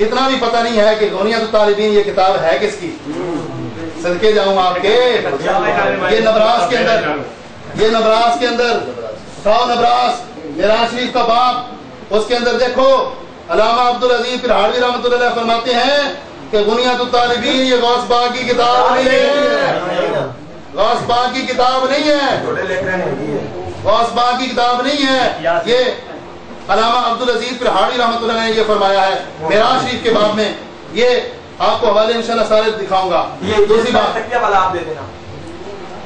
اتنا بھی پتہ نہیں ہے کہ غنیۃ الطالبین یہ کتاب ہے کس کی؟ صدقے جاؤں آپ کے، یہ نبراس کے اندر، یہ نبراس کے اندر اٹھاؤ نبراس معراج شریف کا باب، اس کے اندر دیکھو علامہ عبدالعزیز پرہاڑوی رحمۃ اللہ علیہ فرماتے ہیں کہ غنیۃ الطالبین یہ غوث پاک کی کتاب نہیں ہے، غوث پاک کی کتاب نہیں ہے، غوث پاک کی کتاب نہیں ہے، یہ علامہ عبدالعزیز پرہاڑوی رحمۃ اللہ نے یہ فرمایا ہے معراج شریف کے باب میں۔ یہ آپ کو حوالے انشاءاللہ سارے دکھاؤں گا۔ یہ دوسری بات تکیہ والا آپ دے دینا،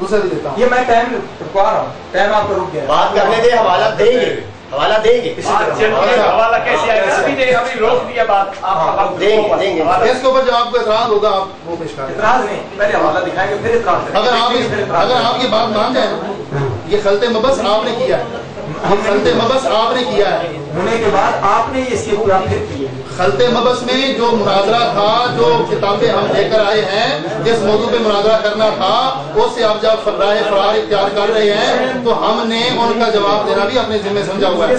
دوسرا بھی دیتا ہوں، یہ میں ٹائم رکوا رہا ہوں، ٹائم آپ کو رک گیا، بات کرنے دے، حوالہ دیں گے، حوالہ دیں گے، حوالہ کیسے آئے گا؟ ابھی روک دیا بات، آپ دیں گے، دیں گے۔ اس کے اوپر جو آپ کو اعتراض ہوگا آپ وہ پیش کریں۔ اعتراض نہیں، پہلے حوالہ دکھائیں گے پھر اعتراض کریں گے۔ اگر آپ یہ بات مان جائیں یہ خلط مبس آپ نے کیا ہے، یہ خلط مبس آپ نے کیا ہے، ہونے کے بعد آپ نے اس کے پورا پھر کیے، خلط مبس میں جو مناظرہ تھا، جو کتابیں ہم لے کر آئے ہیں جس موضوع پہ مناظرہ کرنا تھا، اس سے آپ جب رائے فرار اختیار کر رہے ہیں تو ہم نے ان کا جواب دینا بھی اپنے ذمہ سمجھا ہوا ہے۔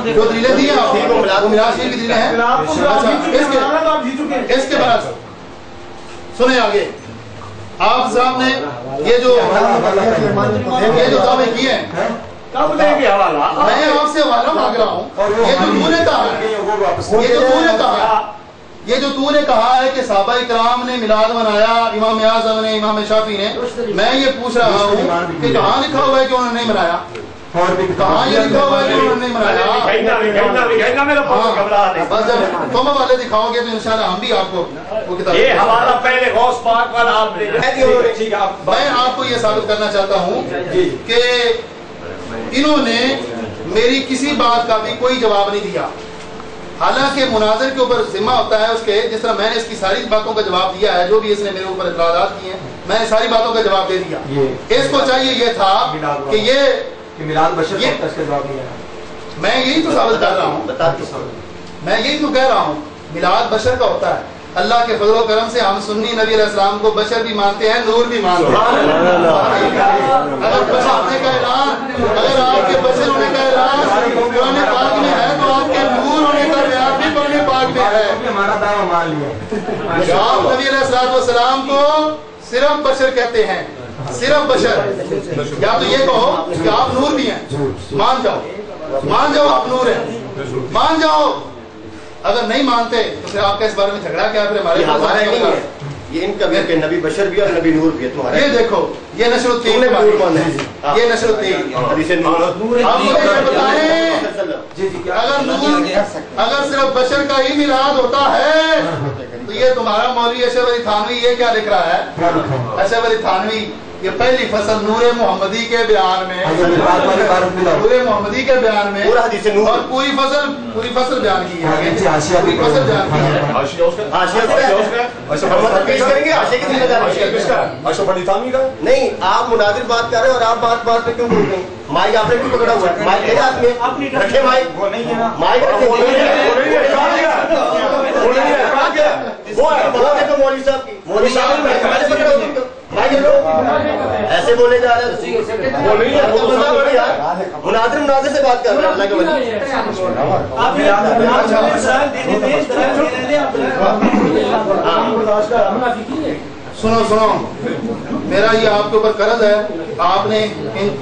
جو دلیلیں دی ہیں آپ وہ معراج شریف کی دلیلیں ہیں۔ اچھا اس کے بعد سنیں آگے، آپ صاحب نے یہ جو دعوے کیے ہیں، کب دیں گے حوالہ؟ میں آپ سے حوالہ مانگ رہا ہوں، یہ جو تو نے کہا ہے، یہ جو تو نے کہا ہے کہ صحابہ اکرام نے میلاد منایا، امام اعظم نے، امام شافعی نے، میں یہ پوچھ رہا ہوں کہ کہاں لکھا ہوا ہے کہ انہوں نے نہیں منایا؟ کہاں یہ لکھا ہوا ہے کہ انہوں نے نہیں منایا؟ بس جب تم حوالے دکھاؤ گے تو انشاءاللہ ہم بھی آپ کو وہ کتاب، یہ حوالہ پہلے غوث پاک والا آپ دے دیں۔ میں آپ کو یہ ثابت کرنا چاہتا ہوں کہ انہوں نے میری کسی بات کا بھی کوئی جواب نہیں دیا، حالانکہ مناظر کے اوپر ذمہ ہوتا ہے اس کے، جس طرح میں نے اس کی ساری باتوں کا جواب دیا ہے، جو بھی اس نے میرے اوپر اعتراضات کیے ہیں میں نے ساری باتوں کا جواب دے دیا۔ اس کو چاہیے یہ تھا کہ یہ میلاد بشر کا اس کا جواب نہیں ہے، میں یہی تو ثابت کر رہا ہوں، میں یہی تو کہہ رہا ہوں میلاد بشر کا ہوتا ہے۔ اللہ کے فضل و کرم سے ہم سنی نبی علیہ السلام کو بشر بھی مانتے ہیں، نور بھی مانتے ہیں۔ اگر بشر ہونے کا اعلان، اگر آپ کے بشر ہونے کا اعلان قرآن پاک میں ہے تو آپ کے نور ہونے کا بیان بھی قرآن پاک میں ہے۔ ہمارا دعویٰ مان لیا، آپ نبی علیہ السلام کو صرف بشر کہتے ہیں، صرف بشر، یا تو یہ کہو کہ آپ نور بھی ہیں، مان جاؤ آپ نور ہیں، مان جاؤ۔ اگر نہیں مانتے تو پھر آپ کا اس بارے میں جھگڑا کیا؟ پھر ہمارے ہمارا نہیں ہے، یہ ان کا بھی ہے کہ نبی بشر بھی اور نبی نور بھی ہے تمہارا۔ یہ دیکھو یہ نشر الدین، یہ نشر الدین، آپ مجھے یہ بتائیں اگر صرف بشر کا ہی میلاد ہوتا ہے تو یہ تمہارا مولوی اشرف علی تھانوی یہ کیا لکھ رہا ہے؟ اشرف علی تھانوی یہ پہلی فصل نور محمدی کے بیان میں، نور محمدی کے بیان میں، اور پوری فصل بیان کی ہے، پوری فصل بیان کی ہے۔ نہیں، آپ مناظر بات کر رہے ہیں اور آپ بات پہ کیوں بول رہے ہیں؟ مائک آپ نے کیوں پکڑا ہوا ہے؟ مائک میرے ہاتھ میں رکھے، مائک رکھے، مولوی صاحب کی، مولوی صاحب ایسے بولے جا رہے ہیں، مناظر سے بات کر رہے ہیں، اللہ کے ولی۔ سنو میرا یہ آپ کے اوپر قرض ہے، آپ نے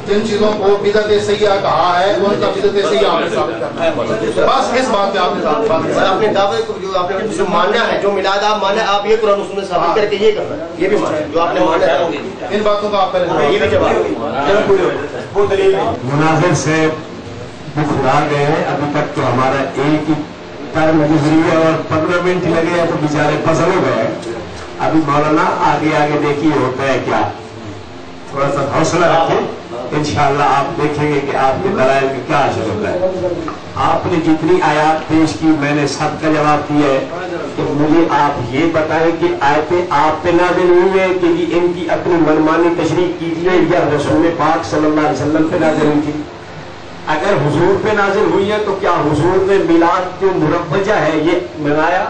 جن چیزوں کو بدعت سیاح کہا ہے ان کا بدعت سیاح آپ نے ثابت کرنا ہے، بس اس بات پہ آپ نے ثابت کرنا ہے۔ اپنے دعوے کو جو آپ نے ماننا ہے، جو میلاد آپ مانا ہے، آپ یہ قرآن سنت ثابت کر کے یہ کرنا ہے، یہ بھی مانا ہے جو آپ نے مانا ہے، ان باتوں کا آپ پہلے یہ بھی جواب۔ مناظر سے خدا گئے ہیں، ابھی تک تو ہمارا ایک ہی ٹرم گزری ہے اور 15 منٹ لگے ہیں تو بیچارے فصل ہو گئے۔ ابھی مولانا آگے دیکھیے ہوتا ہے کیا، تھوڑا سا حوصلہ رکھیں، انشاءاللہ آپ دیکھیں گے کہ آپ کے دلائل کا کیا حاصل ہوتا ہے۔ آپ نے جتنی آیات پیش کی میں نے سب کا جواب دیا ہے، کہ مجھے آپ یہ بتائیں کہ آیتیں آپ پہ نازل ہوئی ہے کہ ان کی اپنی منمانی تشریح کیجیے یا رسول پاک صلی اللہ علیہ وسلم پہ نازل ہوئی تھی؟ اگر حضور پہ نازل ہوئی ہے تو کیا حضور نے میلاد جو مروجہ ہے یہ منایا،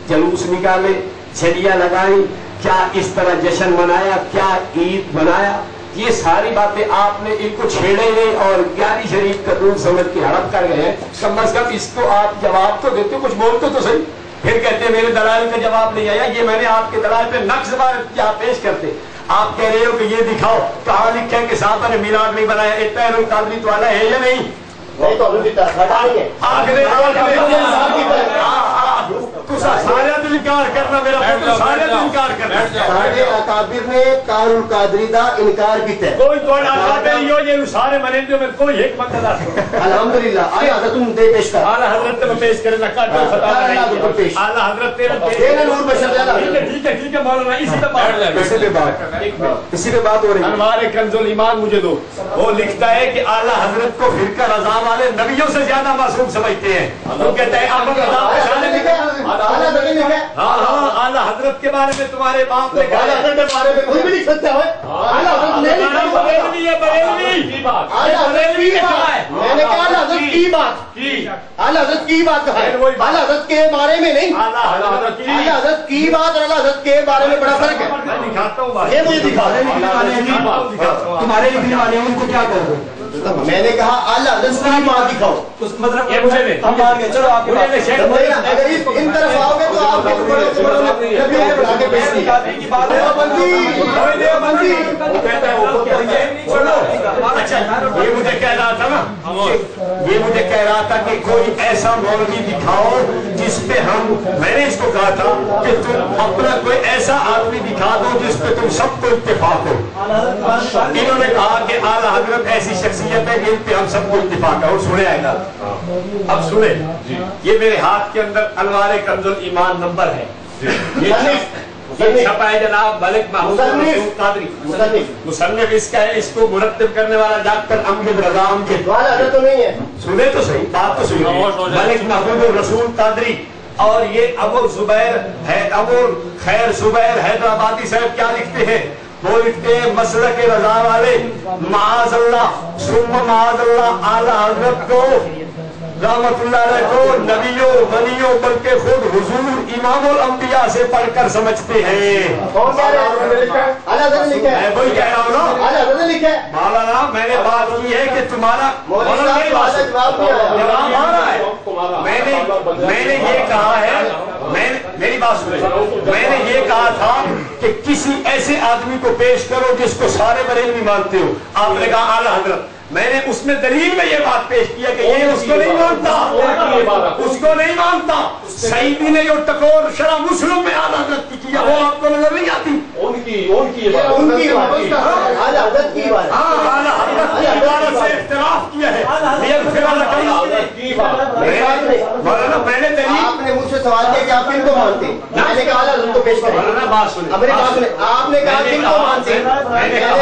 جلوس نکالے، چھڑیاں لگائی، کیا اس طرح جشن منایا، کیا عید منایا؟ یہ ساری باتیں آپ نے ان کو چھیڑے ہوئے اور 11 شریف کا دور سمجھ کے ہڑپ کر گئے ہیں. کم از کم اس کو آپ جواب تو دیتے, کچھ بولتے تو صحیح. پھر کہتے ہیں میرے دلائل کا جواب نہیں آیا. یہ میں نے آپ کے دلائل پہ نقص کیا پیش کرتے. آپ کہہ رہے ہو کہ یہ دکھاؤ کہاں لکھا ہے کہ صحابہ نے میلاد نہیں بنایا. طاہر القادری تو والا ہے یا نہیں؟ سارے دل انکار کرنا, میرا پتر سارے دل انکار کرنا. سارے اکابر نے طاہر القادری دا انکار کیتا ہے. کوئی تو اکابر ہی ہو یہ سارے منے جو میں کوئی حکمت ادا کرو. الحمدللہ آیا حضرت تم دے پیش کر. اعلی حضرت میں پیش کرے نہ کاٹو خطا نہیں. اعلی حضرت تیرے نور بشر ٹھیک ہے مولانا اسی پہ بات ہو رہی ہے. انوار کنز الایمان مجھے دو. وہ لکھتا ہے کہ اعلی حضرت کو فرقہ رضا والے نبیوں سے زیادہ معصوم سمجھتے ہیں. وہ کہتا ہے ہاں ہاں اعلی حضرت کے بارے میں تمہارے باپ نے کہا حضرت کے بارے میں کوئی بھی نہیں سکتا ہے. اعلی حضرت نے میں نے کہا اعلی حضرت کی بات, اعلی حضرت کی بات کہا ہے. اعلی حضرت کے بارے میں نہیں, اعلی حضرت کی بات اور اعلی حضرت کے بارے میں بڑا فرق ہے. یہ مجھے دکھا تمہارے لکھنے والے ان کو کیا کر دو. میں نے کہا اعلی حضرت کی بات دکھاؤ. مطلب یہ مجھے ہم مان گئے. چلو آپ اگر ان طرف آؤ گے تو آپ کے بڑا کے پیش کی بات ہے. یہ مجھے کہہ رہا تھا نا, یہ مجھے کہہ رہا تھا کہ کوئی ایسا مولوی دکھاؤ جس پہ ہم, میں نے اس کو کہا تھا کہ تم اپنا کوئی ایسا آدمی دکھا دو جس پہ تم سب کو اتفاق ہو. انہوں نے کہا کہ اعلیٰ حضرت ایسی شخصیت ہے جن پہ ہم سب کو اتفاق ہے. اور سنے آئے گا, اب سنے, یہ میرے ہاتھ کے اندر انوار کنز الایمان نمبر ہے. یہ چھپا ہے جناب ملک محمود رسول قادری. مصنف اس کا ہے, اس کو مرتب کرنے والا ڈاکٹر امجد رضا امجد. تو نہیں ہے, سنے تو صحیح, بات تو سنیے. ملک محمود رسول قادری. اور یہ ابو زبیر ہے, ابو خیر زبیر حیدرآبادی صاحب کیا لکھتے ہیں؟ وہ لکھتے ہیں مسلک رضا والے معاذ اللہ ثم معاذ اللہ اعلیٰ حضرت کو رحمت اللہ علیہ کو نبیوں ولیوں بلکہ خود حضور امام الانبیاء سے پڑھ کر سمجھتے ہیں. میں وہی کہہ رہا ہوں نا مولانا, میں نے بات کی ہے کہ تمہارا جواب آ رہا ہے. میں نے یہ کہا ہے, میری بات سنیں, میں نے یہ کہا تھا کہ کسی ایسے آدمی کو پیش کرو جس کو سارے بریلوی مانتے ہو. آپ نے کہا اعلیٰ حضرت. میں نے اس میں دلیل میں یہ بات پیش کیا کہ یہ اس کو نہیں مانتا, اس کو نہیں مانتا. سعیدی نے جو ٹکور شرح مسلم میں اعلیٰ حضرت کی کیا وہ آپ کو نظر نہیں آتی. ان کی اعلیٰ حضرت کی بات, اعلیٰ حضرت کی عبارت سے اختلاف کیا ہے. میں نے دلیل, آپ نے مجھ سے سوال کیا کہ آپ کن کو مانتے ہیں. میں نے کہا اعلیٰ حضرت کو پیش کریں. بات سنیں, آپ نے کہا کن کو مانتے ہیں. میں نے کہا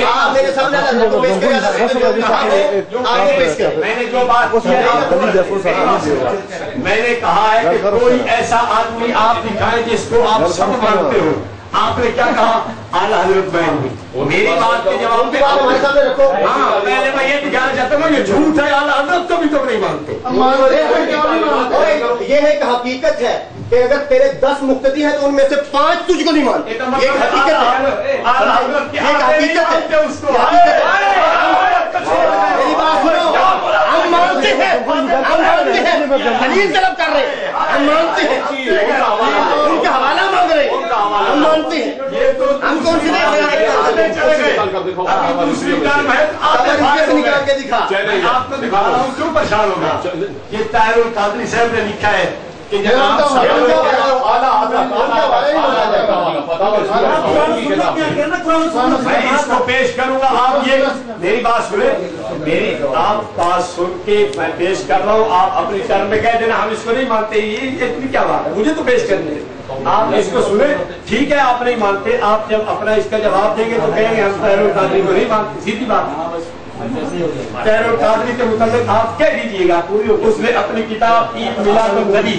آپ میرے سامنے اعلیٰ حضرت کو پیش کریں. میں نے جو بات کی ہے, میں نے کہا ہے کہ کوئی ایسا آدمی آپ دکھائیں جس کو آپ سب مانتے ہو. آپ نے کیا کہا؟ اعلیٰ حضرت بیان بھی. میری بات کے جواب میں ہاں پہلے میں یہ دکھانا چاہتا ہوں یہ جھوٹ ہے, اعلیٰ حضرت کو بھی تم نہیں مانتے. یہ ایک حقیقت ہے کہ اگر تیرے 10 مقتدی ہیں تو ان میں سے 5 تجھ کو نہیں مانتے. یہ حقیقت ہے, اعلیٰ حضرت کی حقیقت ہے. میری بات سنو, ہم مانتے ہیں, ہم مانتے ہیں دلیل طلب کر رہے ہیں, ہم مانتے ہیں ان کا حوالہ مانگ رہے ہیں, ہم مانتے ہیں. ہم کون سی دوسری کام ہے نکال کے دکھا. آپ کو دکھا رہا ہوں, کیوں پریشان ہوگا. یہ طاہر القادری صاحب نے لکھا ہے کہ جناب میں اس کو پیش کروں گا. آپ یہ میری بات سنیں, میری آپ بات سن کے میں پیش کر رہا ہوں. آپ اپنی ٹرم میں کہہ دینا ہم اس کو نہیں مانتے. یہ اتنی کیا بات ہے, مجھے تو پیش کرنے ہے. آپ اس کو سنیں, ٹھیک ہے آپ نہیں مانتے. آپ جب اپنا اس کا جواب دیں گے تو کہیں گے ہم طاہر القادری کو نہیں مانتے. سیدھی بات. طاہر القادری کے متعلق آپ کہہ دیجیے گا. اس نے اپنی کتاب عید میلاد النبی,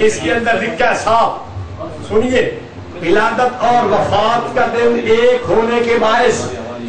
اس کے اندر لکھا ہے صاحب سنیے, ولادت اور وفات کا دن ایک ہونے کے باعث